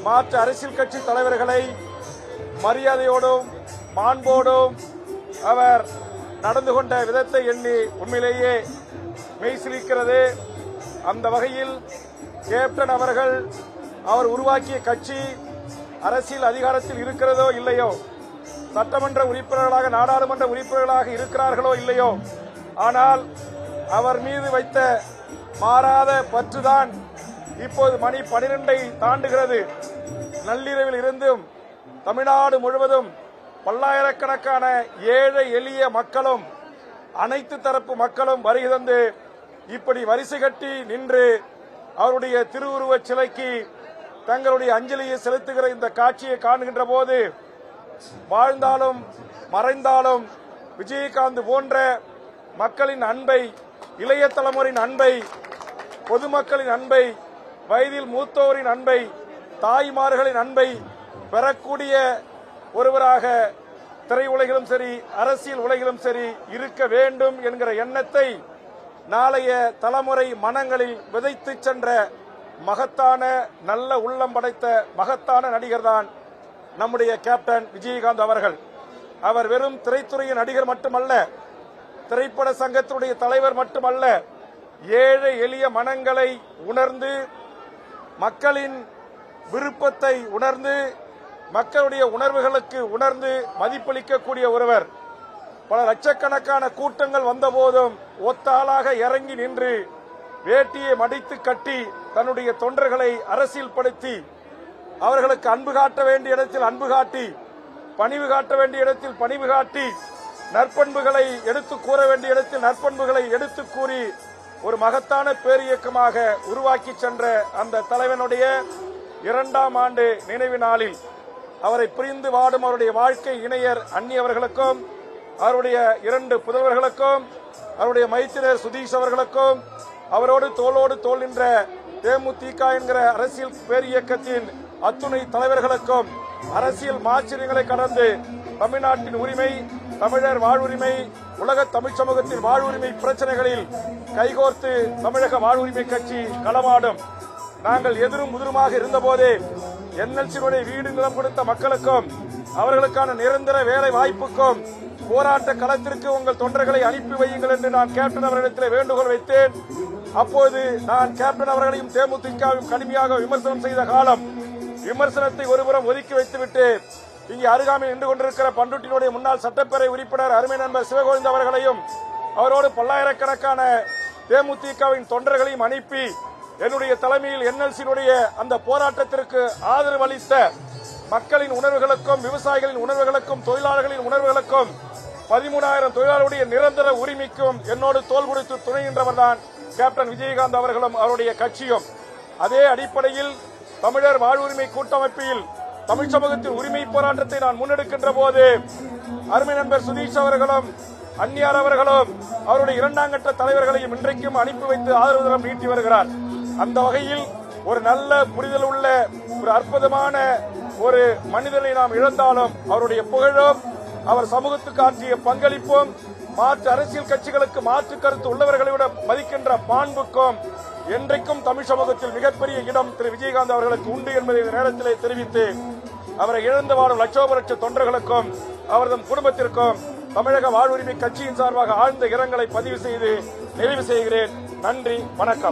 மாற்று அரசியல் கட்சி தலைவர்களை மரியாதையோடும் மாண்போடும் அவர் நடந்து கொண்ட விதத்தை எண்ணி உண்மையிலேயே மெய்சிலிக்கிறது. அந்த வகையில் கேப்டன் அவர்கள் அவர் உருவாக்கிய கட்சி அரசியல் அதிகாரத்தில் இருக்கிறதோ இல்லையோ, சட்டமன்ற உறுப்பினர்களாக நாடாளுமன்ற உறுப்பினர்களாக இருக்கிறார்களோ இல்லையோ, ஆனால் அவர் மீது வைத்த மாறாத பற்றுதான் இப்போது மணி 12ஐ தாண்டுகிறது. நள்ளிரவில் இருந்தும் தமிழ்நாடு முழுவதும் பல்லாயிரக்கணக்கான ஏழை எளிய மக்களும் அனைத்து தரப்பு மக்களும் வருகை தந்து இப்படி வரிசை கட்டி நின்று அவருடைய திருவுருவச் சிலைக்கு தங்களுடைய அஞ்சலியை செலுத்துகிற இந்த காட்சியை காணுகின்ற போது வாழ்ந்தாலும் மறைந்தாலும் விஜயகாந்த் போன்ற மக்களின் அன்பை, இளைய தலைமுறையின் அன்பை, பொதுமக்களின் அன்பை, வயதில் மூத்தோரின் அன்பை, தாய்மார்களின் அன்பை பெறக்கூடிய ஒருவராக திரையுலகிலும் சரி அரசியல் உலகிலும் சரி இருக்க வேண்டும் என்கிற எண்ணத்தை நாளைய தலைமுறை மனங்களில் விதைத்து சென்ற மகத்தான நல்ல உள்ளம் படைத்த மகத்தான நடிகர் தான் நம்முடைய கேப்டன் விஜயகாந்த் அவர்கள். அவர் வெறும் திரைத்துறையின் நடிகர் மட்டுமல்ல, திரைப்பட சங்கத்தினுடைய தலைவர் மட்டுமல்ல, ஏழை எளிய மனங்களை உணர்ந்து மக்களின் விருப்பத்தை உணர்ந்து மக்களுடைய உணர்வுகளுக்கு உணர்ந்து மதிப்பளிக்கக்கூடிய ஒருவர். பல லட்சக்கணக்கான கூட்டங்கள் வந்தபோதும் ஒத்த ஆளாக இறங்கி நின்று வேட்டியை மடித்து கட்டி தன்னுடைய தொண்டர்களை அரசியல்படுத்தி அவர்களுக்கு அன்பு காட்ட வேண்டிய இடத்தில் அன்பு காட்டி, பணிவு காட்ட வேண்டிய இடத்தில் பணிவு காட்டி, நற்பண்புகளை எடுத்து கூற வேண்டிய இடத்தில் நற்பண்புகளை எடுத்து கூறி ஒரு மகத்தான பேரியக்கமாக உருவாக்கி சென்ற அந்த தலைவனுடைய 2ஆம் ஆண்டு நினைவு நாளில் அவரை பிரிந்து வாடும் அவருடைய வாழ்க்கை இணையர் அன்னி அவர்களுக்கும், அவருடைய 2 புதல்வர்களுக்கும், அவருடைய மைத்தினர் சுதீஷ் அவர்களுக்கும், அவரோடு தோளோடு தோள் நின்ற தேமுதிக என்கிற அரசியல் பேரியக்கத்தின் அத்துணை தலைவர்களுக்கும் அரசியல் மாச்சரியங்களை கடந்து தமிழ்நாட்டின் உரிமை, தமிழர் வாழ்வுரிமை, உலக தமிழ் சமூகத்தின் வாழ்வுரிமை பிரச்சனைகளில் கைகோர்த்து தமிழக வாழ்வுரிமை கட்சி களமாடும். நாங்கள் எதிரும் முதிருமாக இருந்தபோதே என்எல்சியுடைய வீடு நிலம் கொடுத்த மக்களுக்கும் அவர்களுக்கான நிரந்தர வேலை வாய்ப்புக்கும் போராட்ட களத்திற்கு உங்கள் தொண்டர்களை அனுப்பி வையுங்கள் என்று நான் கேப்டன் அவர்களிடத்தில் வேண்டுகோள் வைத்தேன். அப்போது நான் கேப்டன் அவர்களையும் தேமுதிகவும் கடுமையாக விமர்சனம் செய்த காலம். விமர்சனத்தை ஒருபுறம் ஒதுக்கி வைத்துவிட்டு இங்கே அருகாமையில் நின்று கொண்டிருக்கிற பண்ருட்டியினுடைய முன்னாள் சட்டப்பேரவை உறுப்பினர் அருமை நண்பர் சிவகோவிந்த் அவர்களையும் அவரோடு பல்லாயிரக்கணக்கான தேமுதிகவின் தொண்டர்களையும் அனுப்பி என்னுடைய தலைமையில் என்எல்சியினுடைய அந்த போராட்டத்திற்கு ஆதரவு அளித்த மக்களின் உணர்வுகளுக்கும், விவசாயிகளின் உணர்வுகளுக்கும், தொழிலாளர்களின் உணர்வுகளுக்கும், 13,000 தொழிலாளருடைய நிரந்தர உரிமைக்கும் என்னோடு தோள் கொடுத்து துணைகின்றவர் தான் கேப்டன் விஜயகாந்த் அவர்களும் அவருடைய கட்சியும். அதே அடிப்படையில் தமிழர் வாழ்வுரிமை கூட்டமைப்பில் தமிழ் சமூகத்தின் உரிமை போராட்டத்தை நான் முன்னெடுக்கின்ற போது அருமை நண்பர் சுதீஷ் அவர்களும் அந்நியார் அவர்களும் அவருடைய 2ஆம் கட்ட தலைவர்களையும் இன்றைக்கும் அனுப்பி வைத்து ஆதரவு தரம் நீட்டி வருகிறார். அந்த வகையில் ஒரு நல்ல புரிதல் உள்ள ஒரு அற்புதமான ஒரு மனிதனை நாம் இழந்தாலும் அவருடைய புகழும், அவர் சமூகத்துக்கு ஆற்றிய பங்களிப்பும், மாற்று அரசியல் கட்சிகளுக்கு மாற்று கருத்து உள்ளவர்களை விட மதிக்கின்ற மாண்புக்கும் என்றைக்கும் தமிழ் சமூகத்தில் மிகப்பெரிய இடம் திரு விஜயகாந்த் அவர்களுக்கு உண்டு என்பதை இந்த நேரத்திலே தெரிவித்து அவரை இழந்து வாழும் லட்சோப லட்ச தொண்டர்களுக்கும் அவரது குடும்பத்திற்கும் தமிழக வாழ்வுரிமை கட்சியின் சார்பாக ஆழ்ந்த இரங்கலை பதிவு செய்து நிறைவு செய்கிறேன். நன்றி, வணக்கம்.